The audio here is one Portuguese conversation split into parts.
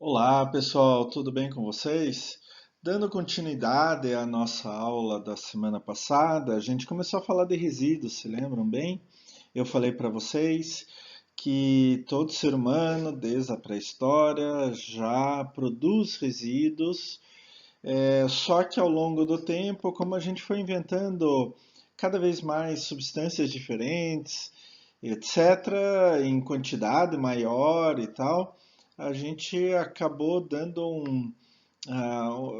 Olá pessoal, tudo bem com vocês? Dando continuidade à nossa aula da semana passada, a gente começou a falar de resíduos, se lembram bem? Eu falei para vocês que todo ser humano, desde a pré-história, já produz resíduos, só que ao longo do tempo, como a gente foi inventando cada vez mais substâncias diferentes, etc., em quantidade maior e tal, a gente acabou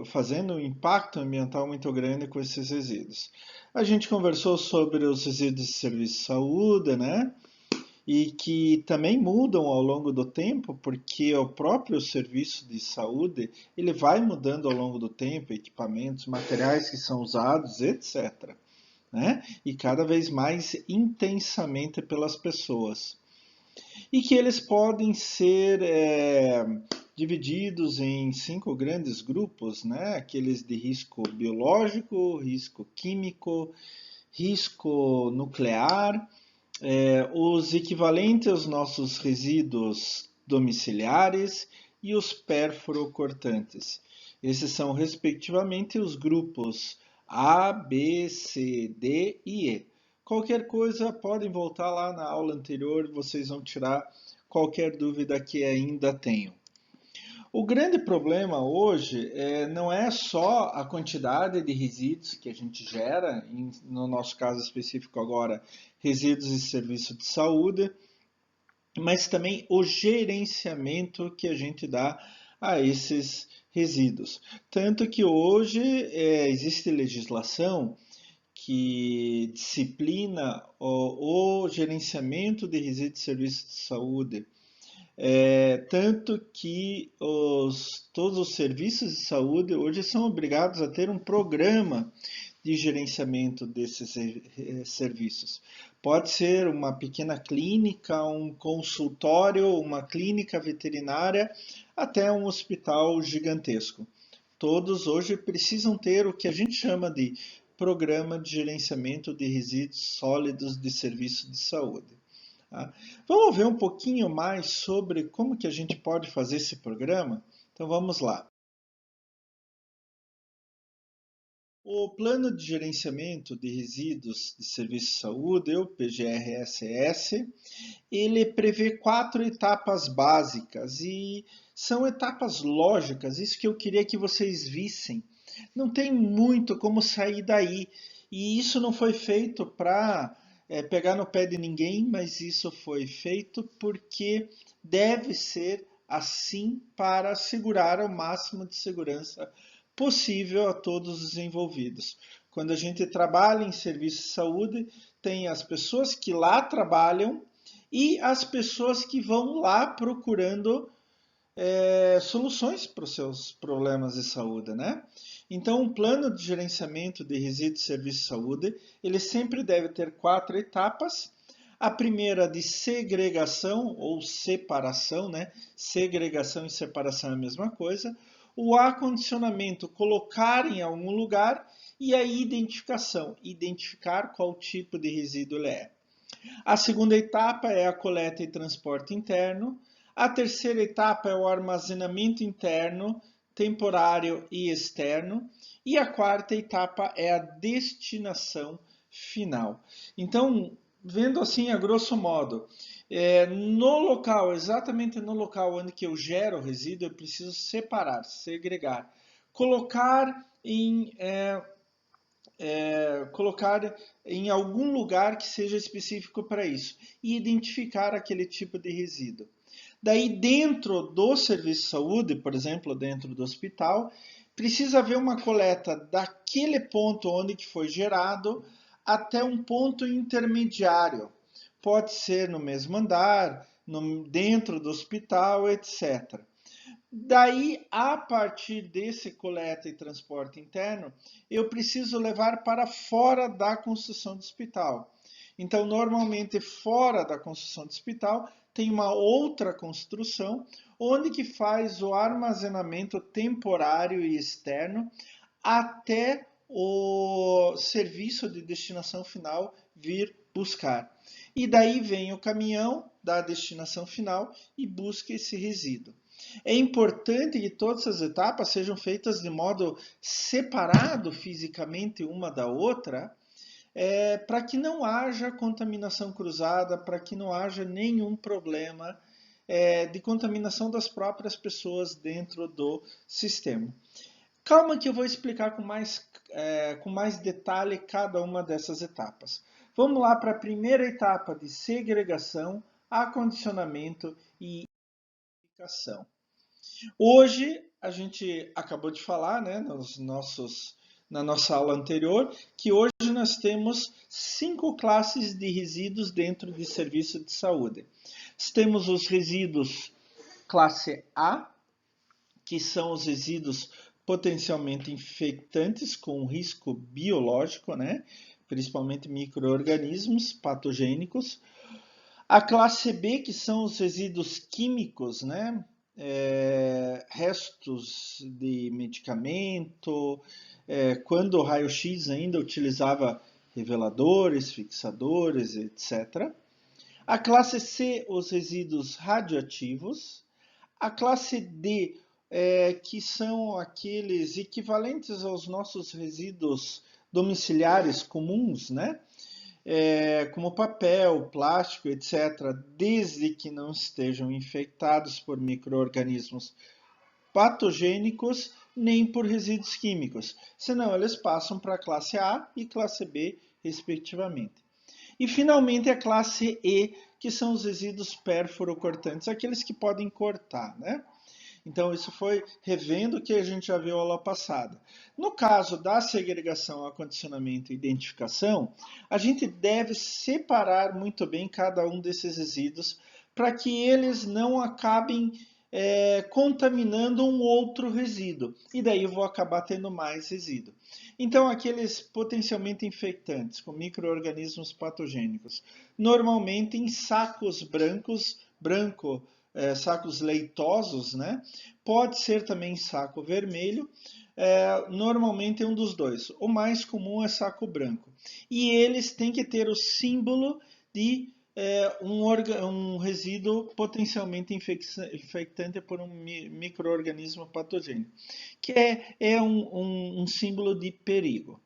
fazendo um impacto ambiental muito grande com esses resíduos. A gente conversou sobre os resíduos de serviço de saúde, né? E que também mudam ao longo do tempo, porque o próprio serviço de saúde ele vai mudando ao longo do tempo, equipamentos, materiais que são usados, etc. Né? E cada vez mais intensamente pelas pessoas e que eles podem ser divididos em cinco grandes grupos, né? Aqueles de risco biológico, risco químico, risco nuclear, os equivalentes aos nossos resíduos domiciliares e os perfluorocortantes. Esses são, respectivamente, os grupos A, B, C, D e E. Qualquer coisa, podem voltar lá na aula anterior, vocês vão tirar qualquer dúvida que ainda tenham. O grande problema hoje não é só a quantidade de resíduos que a gente gera, no nosso caso específico agora, resíduos de serviço de saúde, mas também o gerenciamento que a gente dá a esses resíduos. Tanto que hoje existe legislação que disciplina o gerenciamento de resíduos de serviço de saúde, tanto que todos os serviços de saúde hoje são obrigados a ter um programa de gerenciamento desses serviços. Pode ser uma pequena clínica, um consultório, uma clínica veterinária, até um hospital gigantesco. Todos hoje precisam ter o que a gente chama de programa de gerenciamento de resíduos sólidos de serviço de saúde. Tá? Vamos ver um pouquinho mais sobre como que a gente pode fazer esse programa? Então vamos lá. O Plano de Gerenciamento de Resíduos de Serviço de Saúde, o PGRSS, ele prevê quatro etapas básicas e são etapas lógicas, isso que eu queria que vocês vissem. Não tem muito como sair daí. E isso não foi feito para pegar no pé de ninguém, mas isso foi feito porque deve ser assim para assegurar o máximo de segurança possível a todos os envolvidos. Quando a gente trabalha em serviço de saúde, tem as pessoas que lá trabalham e as pessoas que vão lá procurando soluções para os seus problemas de saúde, né? Então, um plano de gerenciamento de resíduos de serviço de saúde, ele sempre deve ter quatro etapas. A primeira de segregação ou separação, né? Segregação e separação é a mesma coisa. O acondicionamento, colocar em algum lugar. E a identificação, identificar qual tipo de resíduo ele é. A segunda etapa é a coleta e transporte interno. A terceira etapa é o armazenamento interno, temporário e externo. E a quarta etapa é a destinação final. Então, vendo assim a grosso modo, no local, exatamente no local onde que eu gero o resíduo, eu preciso separar, segregar, colocar colocar em algum lugar que seja específico para isso e identificar aquele tipo de resíduo. Daí, dentro do serviço de saúde, por exemplo, dentro do hospital, precisa haver uma coleta daquele ponto onde que foi gerado até um ponto intermediário. Pode ser no mesmo andar, dentro do hospital, etc. Daí, a partir desse coleta e transporte interno, eu preciso levar para fora da construção do hospital. Então, normalmente, fora da construção do hospital, tem uma outra construção, onde que faz o armazenamento temporário e externo até o serviço de destinação final vir buscar. E daí vem o caminhão da destinação final e busca esse resíduo. É importante que todas as etapas sejam feitas de modo separado fisicamente uma da outra, para que não haja contaminação cruzada, para que não haja nenhum problema de contaminação das próprias pessoas dentro do sistema. Calma que eu vou explicar com mais detalhe cada uma dessas etapas. Vamos lá para a primeira etapa de segregação, acondicionamento e identificação. Hoje, a gente acabou de falar, né, na nossa aula anterior, que hoje nós temos 5 classes de resíduos dentro de serviço de saúde. Temos os resíduos classe A, que são os resíduos potencialmente infectantes com risco biológico, né, principalmente micro-organismos patogênicos. A classe B, que são os resíduos químicos, né, restos de medicamento, quando o raio-x ainda utilizava reveladores, fixadores, etc. A classe C, os resíduos radioativos. A classe D, que são aqueles equivalentes aos nossos resíduos domiciliares comuns, né? Como papel, plástico, etc., desde que não estejam infectados por micro-organismos patogênicos nem por resíduos químicos, senão eles passam para a classe A e classe B, respectivamente. E finalmente a classe E, que são os resíduos pérfuro-cortantes, aqueles que podem cortar, né? Então, isso foi revendo o que a gente já viu na aula passada. No caso da segregação, acondicionamento e identificação, a gente deve separar muito bem cada um desses resíduos para que eles não acabem contaminando um outro resíduo. E daí eu vou acabar tendo mais resíduo. Então, aqueles potencialmente infectantes com micro-organismos patogênicos, normalmente em sacos sacos leitosos, né? Pode ser também saco vermelho, normalmente é um dos dois. O mais comum é saco branco. E eles têm que ter o símbolo de um resíduo potencialmente infectante por um micro-organismo patogênico, que é um símbolo de perigo.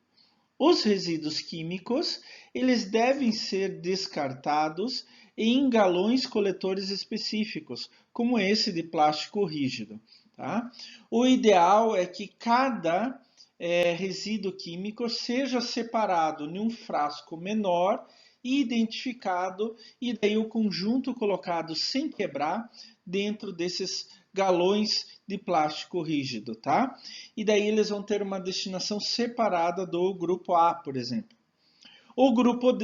Os resíduos químicos, eles devem ser descartados em galões coletores específicos, como esse de plástico rígido. Tá? O ideal é que cada resíduo químico seja separado em um frasco menor e identificado, e daí o conjunto colocado sem quebrar dentro desses galões de plástico rígido, tá? E daí eles vão ter uma destinação separada do grupo A, por exemplo. O grupo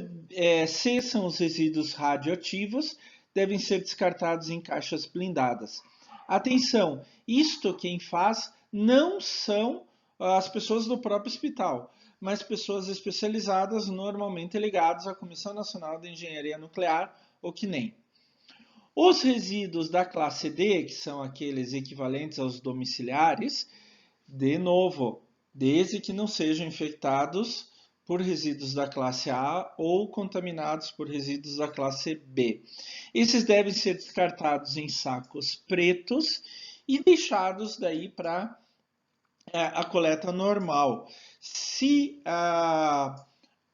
C são os resíduos radioativos, devem ser descartados em caixas blindadas. Atenção, isto quem faz não são as pessoas do próprio hospital, mas pessoas especializadas, normalmente ligadas à Comissão Nacional de Engenharia Nuclear, ou CNEM. Os resíduos da classe D, que são aqueles equivalentes aos domiciliares, de novo, desde que não sejam infectados por resíduos da classe A ou contaminados por resíduos da classe B. Esses devem ser descartados em sacos pretos e deixados daí para a coleta normal. Se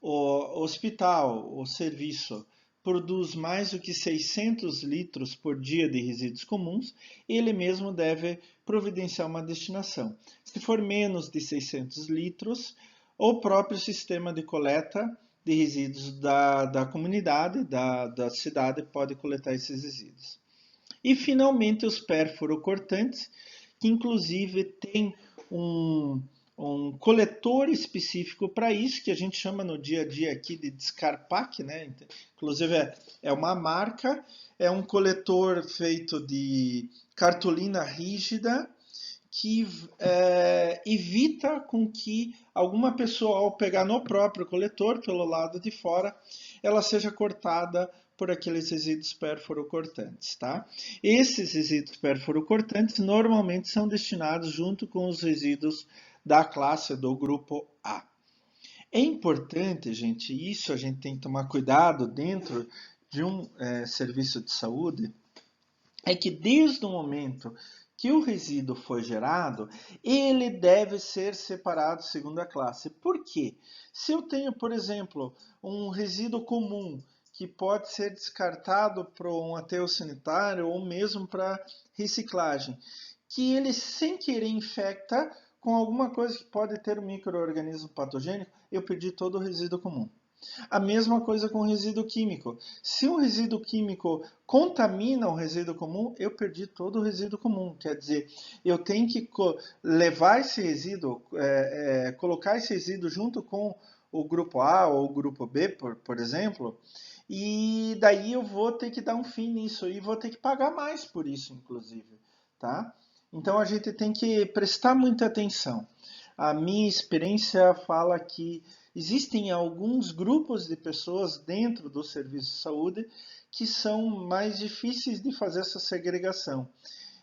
o hospital, o serviço, produz mais do que 600 litros por dia de resíduos comuns, ele mesmo deve providenciar uma destinação. Se for menos de 600 litros, o próprio sistema de coleta de resíduos da comunidade, da cidade, pode coletar esses resíduos. E, finalmente, os pérfuro-cortantes, que inclusive tem um coletor específico para isso, que a gente chama no dia a dia aqui de Descarpac, né? Inclusive é uma marca, é um coletor feito de cartolina rígida que evita com que alguma pessoa, ao pegar no próprio coletor, pelo lado de fora, ela seja cortada por aqueles resíduos pérfuro-cortantes, tá? Esses resíduos pérfuro-cortantes normalmente são destinados junto com os resíduos da classe do grupo A. É importante, gente, isso a gente tem que tomar cuidado dentro de um serviço de saúde, é que desde o momento que o resíduo foi gerado, ele deve ser separado segundo a classe. Por quê? Se eu tenho, por exemplo, um resíduo comum que pode ser descartado para um aterro sanitário ou mesmo para reciclagem, que ele sem querer infecta com alguma coisa que pode ter um micro-organismo patogênico, eu perdi todo o resíduo comum. A mesma coisa com o resíduo químico. Se um resíduo químico contamina o resíduo comum, eu perdi todo o resíduo comum. Quer dizer, eu tenho que levar esse resíduo, colocar esse resíduo junto com o grupo A ou o grupo B, por exemplo, e daí eu vou ter que dar um fim nisso e vou ter que pagar mais por isso, inclusive, tá? Então a gente tem que prestar muita atenção. A minha experiência fala que existem alguns grupos de pessoas dentro do serviço de saúde que são mais difíceis de fazer essa segregação.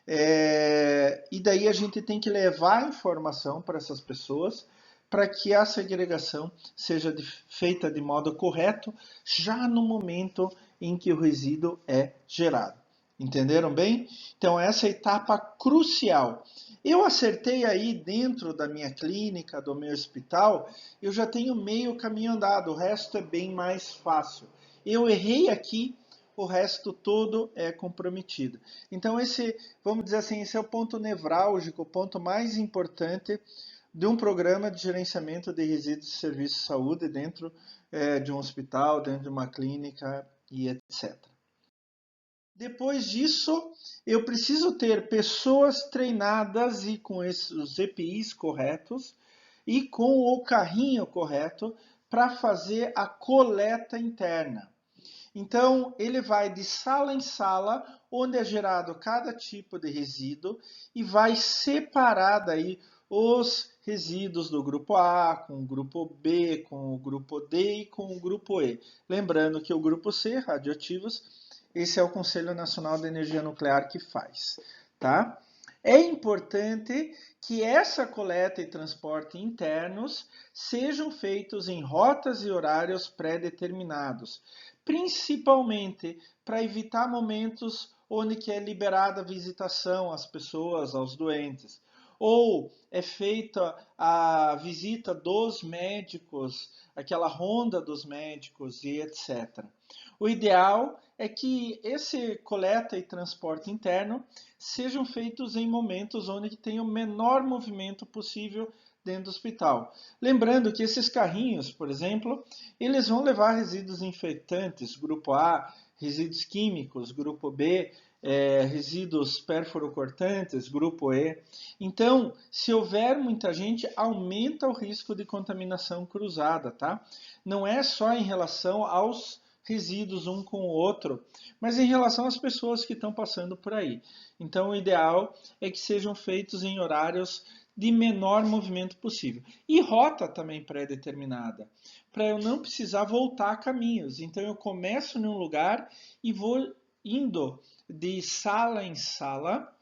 E daí a gente tem que levar informação para essas pessoas para que a segregação seja feita de modo correto já no momento em que o resíduo é gerado. Entenderam bem? Então, essa é a etapa crucial. Eu acertei aí dentro da minha clínica, do meu hospital, eu já tenho meio caminho andado, o resto é bem mais fácil. Eu errei aqui, o resto todo é comprometido. Então, vamos dizer assim, esse é o ponto nevrálgico, o ponto mais importante de um programa de gerenciamento de resíduos de serviço de saúde dentro de um hospital, dentro de uma clínica e etc. Depois disso, eu preciso ter pessoas treinadas e com os EPIs corretos e com o carrinho correto para fazer a coleta interna. Então, ele vai de sala em sala, onde é gerado cada tipo de resíduo, e vai separar daí os resíduos do grupo A, com o grupo B, com o grupo D e com o grupo E. Lembrando que o grupo C, radioativos, esse é o Conselho Nacional de Energia Nuclear que faz, tá? É importante que essa coleta e transporte internos sejam feitos em rotas e horários pré-determinados, principalmente para evitar momentos onde que é liberada a visitação às pessoas, aos doentes, ou é feita a visita dos médicos, aquela ronda dos médicos e etc. O ideal é que esse coleta e transporte interno sejam feitos em momentos onde tem o menor movimento possível dentro do hospital. Lembrando que esses carrinhos, por exemplo, eles vão levar resíduos infectantes, grupo A, resíduos químicos, grupo B, resíduos perforocortantes, grupo E. Então, se houver muita gente, aumenta o risco de contaminação cruzada, tá? Não é só em relação aos resíduos um com o outro, mas em relação às pessoas que estão passando por aí. Então, o ideal é que sejam feitos em horários de menor movimento possível. E rota também pré-determinada, para eu não precisar voltar caminhos. Então, eu começo em um lugar e vou indo de sala em sala,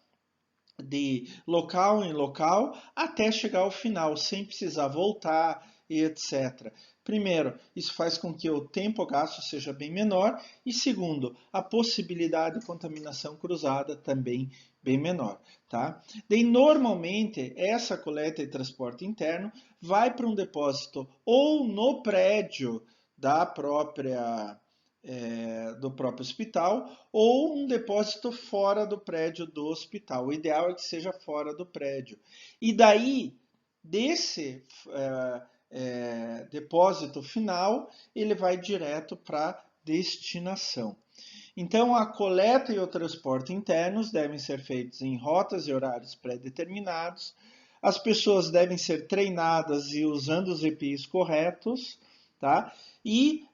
de local em local, até chegar ao final, sem precisar voltar e etc. Primeiro, isso faz com que o tempo gasto seja bem menor e segundo, a possibilidade de contaminação cruzada também bem menor, tá? Daí normalmente essa coleta e transporte interno vai para um depósito ou no prédio da própria do próprio hospital ou um depósito fora do prédio do hospital. O ideal é que seja fora do prédio. E daí, desse depósito final, ele vai direto para destinação. Então, a coleta e o transporte internos devem ser feitos em rotas e horários pré-determinados. As pessoas devem ser treinadas e usando os EPIs corretos, tá? E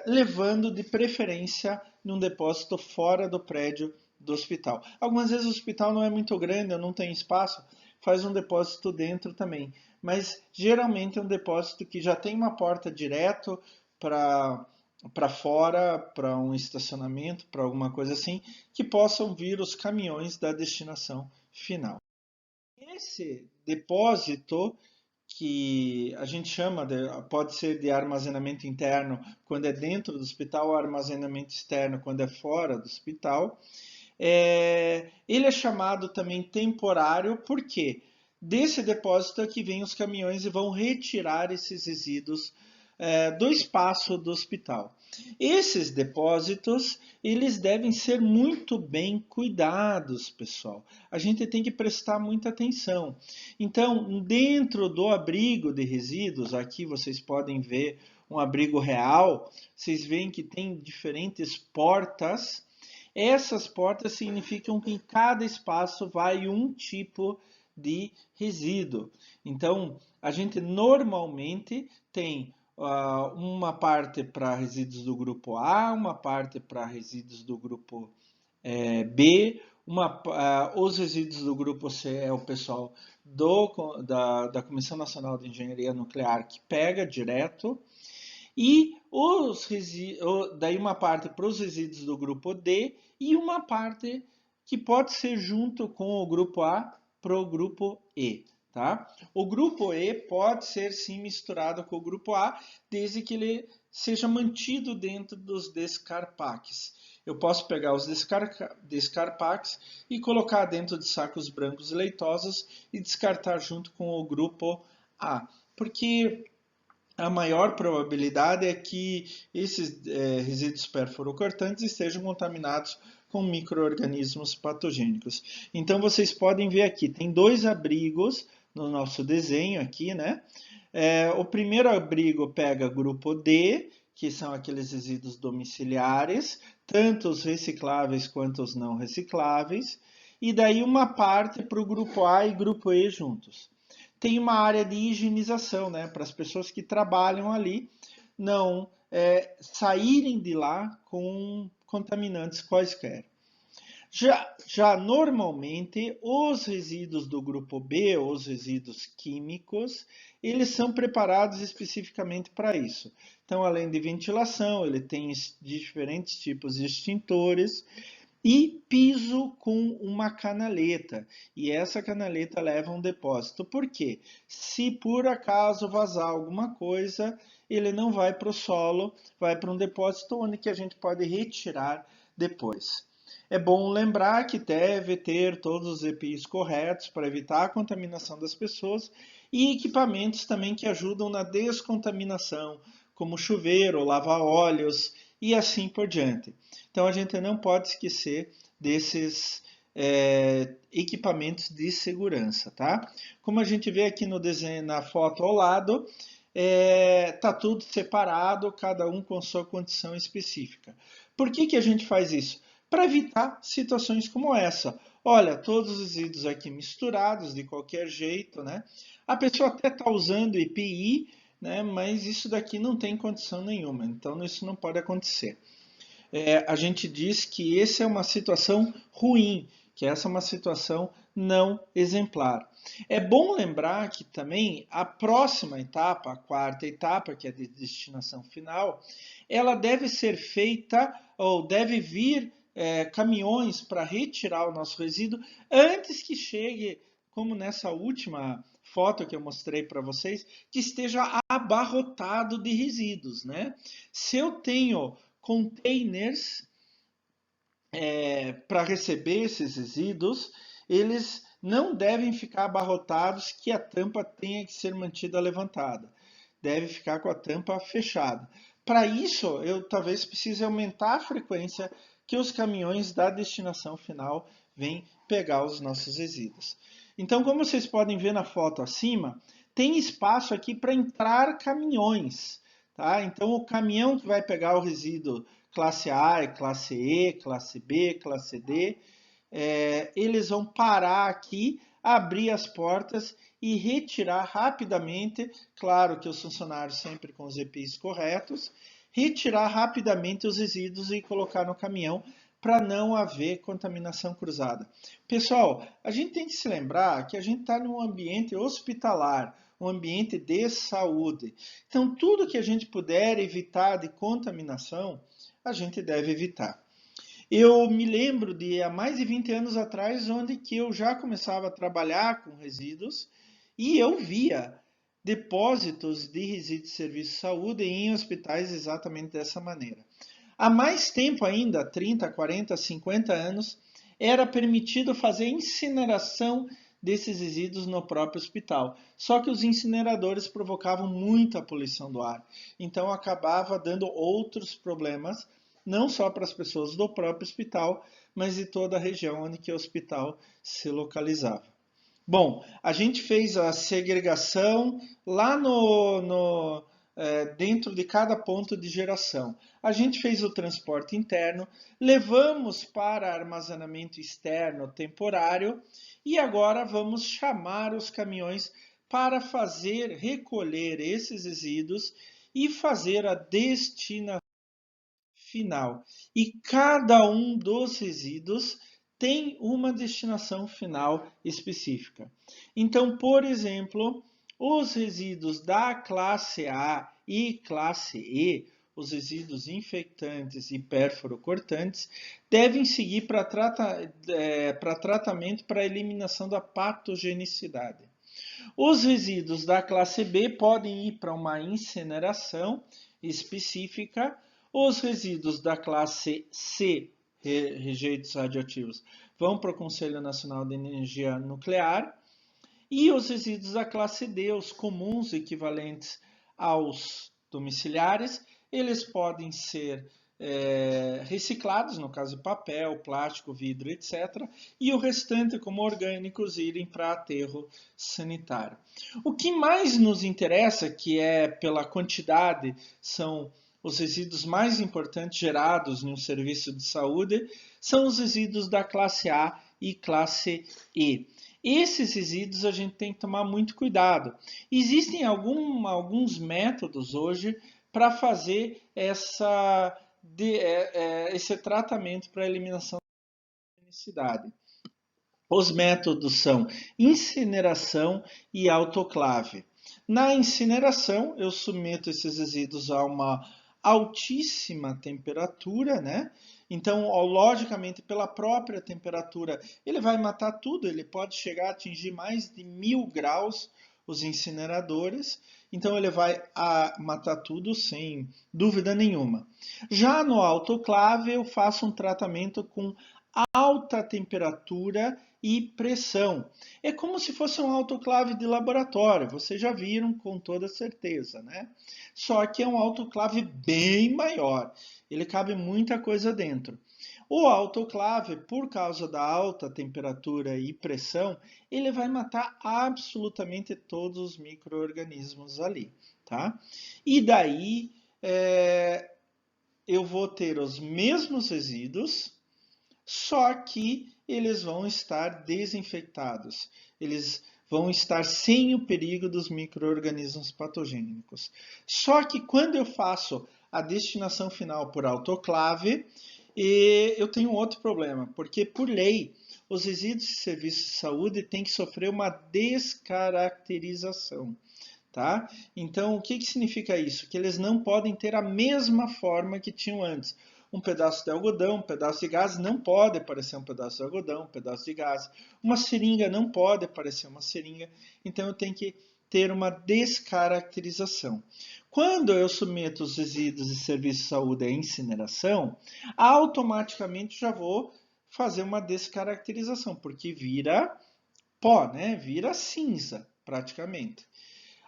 levando de preferência num depósito fora do prédio do hospital. Algumas vezes o hospital não é muito grande, eu não tenho espaço, faz um depósito dentro também. Mas geralmente é um depósito que já tem uma porta direto para fora, para um estacionamento, para alguma coisa assim, que possam vir os caminhões da destinação final. Esse depósito que a gente chama pode ser de armazenamento interno quando é dentro do hospital, ou armazenamento externo quando é fora do hospital. Ele é chamado também temporário, porque desse depósito é que vêm os caminhões e vão retirar esses resíduos do espaço do hospital. Esses depósitos, eles devem ser muito bem cuidados, pessoal. A gente tem que prestar muita atenção. Então, dentro do abrigo de resíduos, aqui vocês podem ver um abrigo real, vocês veem que tem diferentes portas. Essas portas significam que em cada espaço vai um tipo de resíduo. Então, a gente normalmente tem uma parte para resíduos do grupo A, uma parte para resíduos do grupo B, os resíduos do grupo C é o pessoal da Comissão Nacional de Engenharia Nuclear que pega direto, e daí uma parte para os resíduos do grupo D e uma parte que pode ser junto com o grupo A para o grupo E. Tá? O grupo E pode ser sim misturado com o grupo A, desde que ele seja mantido dentro dos descarpaques. Eu posso pegar os descarpaques e colocar dentro de sacos brancos leitosos e descartar junto com o grupo A. Porque a maior probabilidade é que esses resíduos perfluorocortantes estejam contaminados com micro-organismos patogênicos. Então vocês podem ver aqui, tem dois abrigos no nosso desenho aqui, né? O primeiro abrigo pega grupo D, que são aqueles resíduos domiciliares, tanto os recicláveis quanto os não recicláveis, e daí uma parte para o grupo A e grupo E juntos. Tem uma área de higienização, né, para as pessoas que trabalham ali não saírem de lá com contaminantes quaisquer. Já normalmente, os resíduos do grupo B, os resíduos químicos, eles são preparados especificamente para isso. Então, além de ventilação, ele tem diferentes tipos de extintores e piso com uma canaleta. E essa canaleta leva um depósito. Por quê? Se por acaso vazar alguma coisa, ele não vai para o solo, vai para um depósito onde que a gente pode retirar depois. É bom lembrar que deve ter todos os EPIs corretos para evitar a contaminação das pessoas e equipamentos também que ajudam na descontaminação, como chuveiro, lava-óleos e assim por diante. Então a gente não pode esquecer desses equipamentos de segurança, tá? Como a gente vê aqui no desenho, na foto ao lado, tá tudo separado, cada um com sua condição específica. Por que a gente faz isso? Para evitar situações como essa. Olha, todos os resíduos aqui misturados de qualquer jeito, né? A pessoa até está usando EPI, né? Mas isso daqui não tem condição nenhuma, então isso não pode acontecer. A gente diz que essa é uma situação ruim, que essa é uma situação não exemplar. É bom lembrar que também a próxima etapa, a quarta etapa, que é de destinação final, ela deve ser feita ou deve vir caminhões para retirar o nosso resíduo antes que chegue, como nessa última foto que eu mostrei para vocês, que esteja abarrotado de resíduos, né? Se eu tenho containers para receber esses resíduos, eles não devem ficar abarrotados que a tampa tenha que ser mantida levantada. Deve ficar com a tampa fechada. Para isso, eu talvez precise aumentar a frequência que os caminhões da destinação final vêm pegar os nossos resíduos. Então, como vocês podem ver na foto acima, tem espaço aqui para entrar caminhões. Tá? Então, o caminhão que vai pegar o resíduo classe A, classe E, classe B, classe D, eles vão parar aqui, abrir as portas e retirar rapidamente, claro que os funcionários sempre com os EPIs corretos, retirar rapidamente os resíduos e colocar no caminhão para não haver contaminação cruzada. Pessoal, a gente tem que se lembrar que a gente está num ambiente hospitalar, um ambiente de saúde. Então, tudo que a gente puder evitar de contaminação, a gente deve evitar. Eu me lembro de há mais de 20 anos atrás, onde que eu já começava a trabalhar com resíduos e eu via depósitos de resíduos de serviço de saúde em hospitais exatamente dessa maneira. Há mais tempo ainda, 30, 40, 50 anos, era permitido fazer incineração desses resíduos no próprio hospital. Só que os incineradores provocavam muita poluição do ar, então acabava dando outros problemas, não só para as pessoas do próprio hospital, mas de toda a região onde que o hospital se localizava. Bom, a gente fez a segregação lá dentro de cada ponto de geração. A gente fez o transporte interno, levamos para armazenamento externo temporário e agora vamos chamar os caminhões para recolher esses resíduos e fazer a destinação final. E cada um dos resíduos tem uma destinação final específica. Então, por exemplo, os resíduos da classe A e classe E, os resíduos infectantes e perforocortantes, devem seguir para tratamento para eliminação da patogenicidade. Os resíduos da classe B podem ir para uma incineração específica. Os resíduos da classe C, rejeitos radioativos, vão para o Conselho Nacional de Energia Nuclear. E os resíduos da classe D, os comuns equivalentes aos domiciliares, eles podem ser reciclados, no caso de papel, plástico, vidro, etc. E o restante, como orgânicos, irem para aterro sanitário. O que mais nos interessa, que é pela quantidade, são os resíduos mais importantes gerados em um serviço de saúde, são os resíduos da classe A e classe E. Esses resíduos a gente tem que tomar muito cuidado. Existem alguns métodos hoje para fazer esse tratamento para eliminação da toxicidade. Os métodos são incineração e autoclave. Na incineração, eu submeto esses resíduos a uma altíssima temperatura, né? Então, logicamente, pela própria temperatura, ele vai matar tudo, ele pode chegar a atingir mais de 1000 graus os incineradores, então ele vai matar tudo sem dúvida nenhuma. Já no autoclave, eu faço um tratamento com alta temperatura e pressão. É como se fosse um autoclave de laboratório, vocês já viram com toda certeza, né? Só que é um autoclave bem maior, ele cabe muita coisa dentro. O autoclave, por causa da alta temperatura e pressão, ele vai matar absolutamente todos os micro-organismos ali, tá? E daí eu vou ter os mesmos resíduos, só que eles vão estar desinfectados. Eles vão estar sem o perigo dos micro-organismos patogênicos. Só que quando eu faço a destinação final por autoclave, eu tenho outro problema, porque por lei, os resíduos de serviços de saúde têm que sofrer uma descaracterização. Tá? Então, o que significa isso? Que eles não podem ter a mesma forma que tinham antes. Um pedaço de algodão, um pedaço de gás não pode parecer um pedaço de algodão, um pedaço de gás. Uma seringa não pode parecer uma seringa. Então, eu tenho que ter uma descaracterização. Quando eu submeto os resíduos de serviço de saúde à incineração, automaticamente já vou fazer uma descaracterização, porque vira pó, né? Vira cinza, praticamente.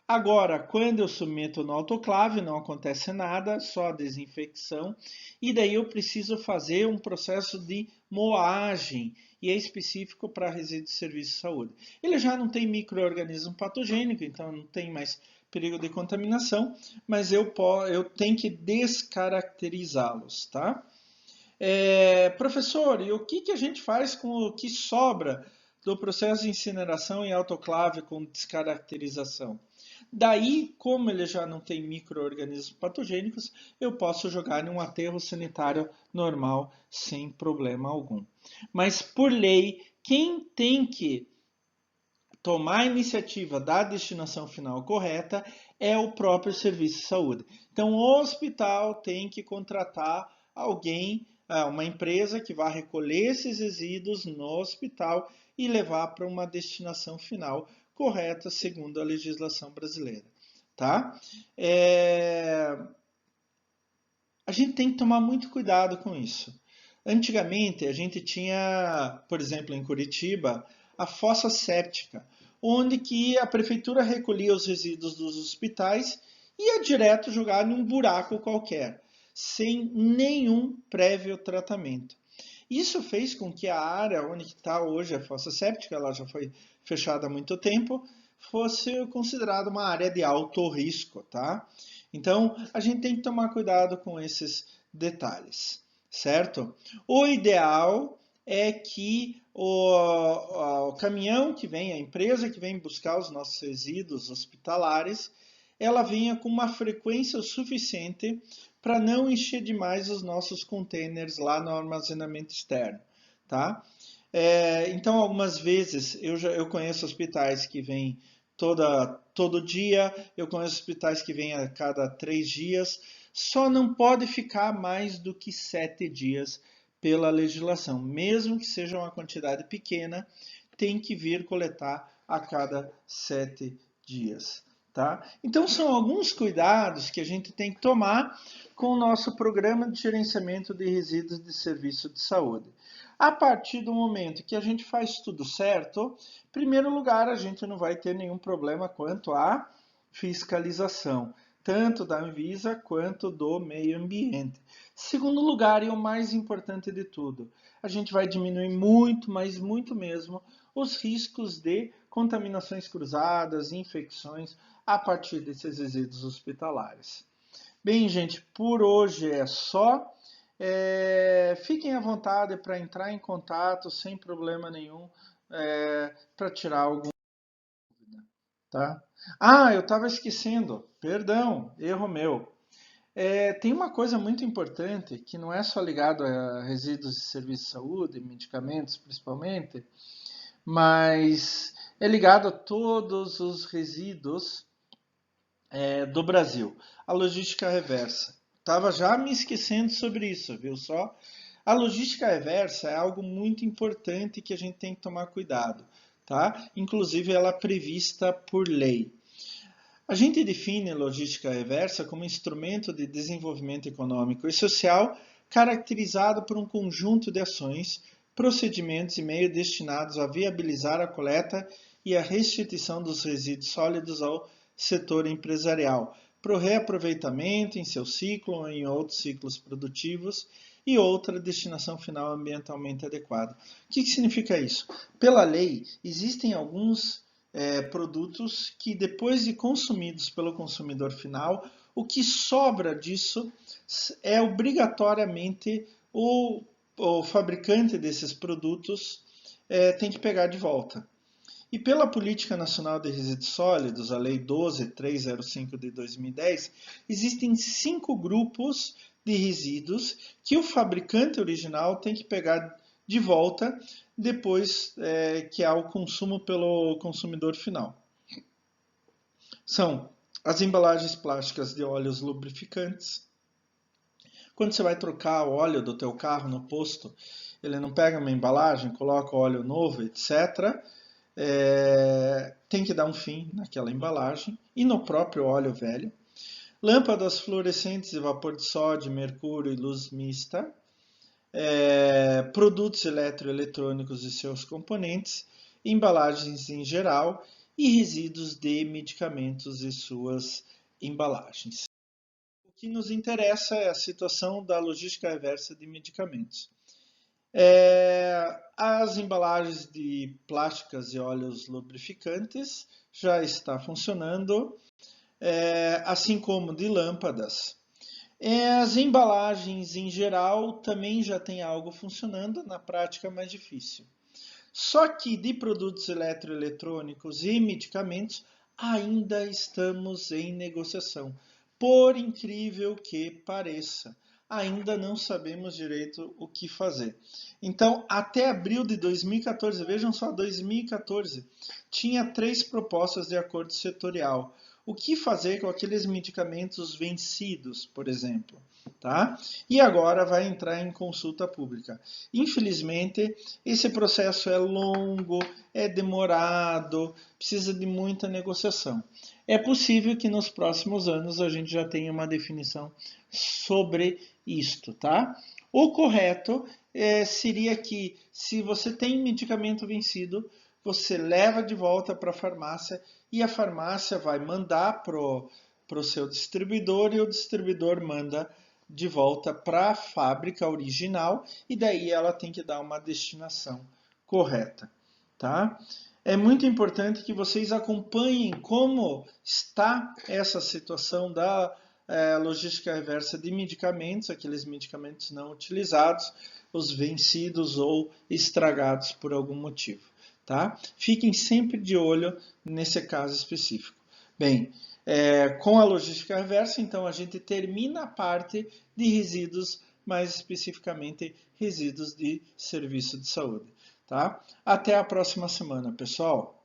Agora, quando eu submeto no autoclave, não acontece nada, só a desinfecção. E daí eu preciso fazer um processo de moagem, e é específico para resíduos de serviço de saúde. Ele já não tem micro-organismo patogênico, então não tem mais perigo de contaminação, mas eu tenho que descaracterizá-los, tá? Professor, e o que a gente faz com o que sobra do processo de incineração em autoclave com descaracterização? Daí, como ele já não tem micro-organismos patogênicos, eu posso jogar em um aterro sanitário normal sem problema algum. Mas, por lei, quem tem que tomar a iniciativa da destinação final correta é o próprio serviço de saúde. Então, o hospital tem que contratar alguém, uma empresa que vai recolher esses resíduos no hospital e levar para uma destinação final correta segundo a legislação brasileira, tá? A gente tem que tomar muito cuidado com isso. Antigamente, a gente tinha, por exemplo, em Curitiba, a fossa séptica, onde que a prefeitura recolhia os resíduos dos hospitais e ia direto jogar num buraco qualquer, sem nenhum prévio tratamento. Isso fez com que a área onde está hoje a fossa séptica, ela já foi fechada há muito tempo, fosse considerada uma área de alto risco, tá? Então, a gente tem que tomar cuidado com esses detalhes, certo? O ideal é que o caminhão que vem, a empresa que vem buscar os nossos resíduos hospitalares, ela venha com uma frequência suficiente para não encher demais os nossos containers lá no armazenamento externo, tá? Então, algumas vezes, eu conheço hospitais que vêm todo dia, eu conheço hospitais que vêm a cada 3 dias, só não pode ficar mais do que 7 dias pela legislação. Mesmo que seja uma quantidade pequena, tem que vir coletar a cada 7 dias. Tá? Então, são alguns cuidados que a gente tem que tomar com o nosso programa de gerenciamento de resíduos de serviço de saúde. A partir do momento que a gente faz tudo certo, em primeiro lugar, a gente não vai ter nenhum problema quanto à fiscalização, tanto da Anvisa quanto do meio ambiente. Segundo lugar, e o mais importante de tudo, a gente vai diminuir muito, mas muito mesmo, os riscos de contaminações cruzadas, infecções a partir desses resíduos hospitalares. Bem, gente, por hoje é só. Fiquem à vontade para entrar em contato sem problema nenhum para tirar algum, tá? Ah, eu estava esquecendo, perdão, erro meu. Tem uma coisa muito importante que não é só ligado a resíduos de serviço de saúde, medicamentos principalmente, mas é ligado a todos os resíduos do Brasil, a logística reversa. Estava já me esquecendo sobre isso, viu só? A logística reversa é algo muito importante que a gente tem que tomar cuidado, tá? Inclusive ela é prevista por lei. A gente define logística reversa como instrumento de desenvolvimento econômico e social caracterizado por um conjunto de ações, procedimentos e meios destinados a viabilizar a coleta e a restituição dos resíduos sólidos ao setor empresarial, para o reaproveitamento em seu ciclo ou em outros ciclos produtivos e outra destinação final ambientalmente adequada. O que significa isso? Pela lei, existem alguns produtos que, depois de consumidos pelo consumidor final, o que sobra disso é obrigatoriamente o fabricante desses produtos tem que pegar de volta. E pela Política Nacional de Resíduos Sólidos, a Lei 12.305 de 2010, existem 5 grupos de resíduos que o fabricante original tem que pegar de volta depois que há o consumo pelo consumidor final. São as embalagens plásticas de óleos lubrificantes. Quando você vai trocar o óleo do teu carro no posto, ele não pega uma embalagem, coloca óleo novo, etc., tem que dar um fim naquela embalagem e no próprio óleo velho. Lâmpadas fluorescentes de vapor de sódio, mercúrio e luz mista. Produtos eletroeletrônicos e seus componentes, embalagens em geral e resíduos de medicamentos e suas embalagens. O que nos interessa é a situação da logística reversa de medicamentos. As embalagens de plásticas e óleos lubrificantes já está funcionando, assim como de lâmpadas. As embalagens em geral também já tem algo funcionando, na prática é mais difícil. Só que de produtos eletroeletrônicos e medicamentos ainda estamos em negociação. Por incrível que pareça, ainda não sabemos direito o que fazer. Então, até abril de 2014, vejam só, 2014, tinha 3 propostas de acordo setorial. O que fazer com aqueles medicamentos vencidos, por exemplo? Tá? E agora vai entrar em consulta pública. Infelizmente, esse processo é longo, é demorado, precisa de muita negociação. É possível que nos próximos anos a gente já tenha uma definição sobre isto, tá? O correto seria que, se você tem medicamento vencido, você leva de volta para a farmácia e a farmácia vai mandar para o seu distribuidor e o distribuidor manda de volta para a fábrica original e daí ela tem que dar uma destinação correta, tá? É muito importante que vocês acompanhem como está essa situação da logística reversa de medicamentos, aqueles medicamentos não utilizados, os vencidos ou estragados por algum motivo, tá? Fiquem sempre de olho nesse caso específico. Bem, com a logística reversa, então a gente termina a parte de resíduos, mais especificamente resíduos de serviço de saúde, tá? Até a próxima semana, pessoal!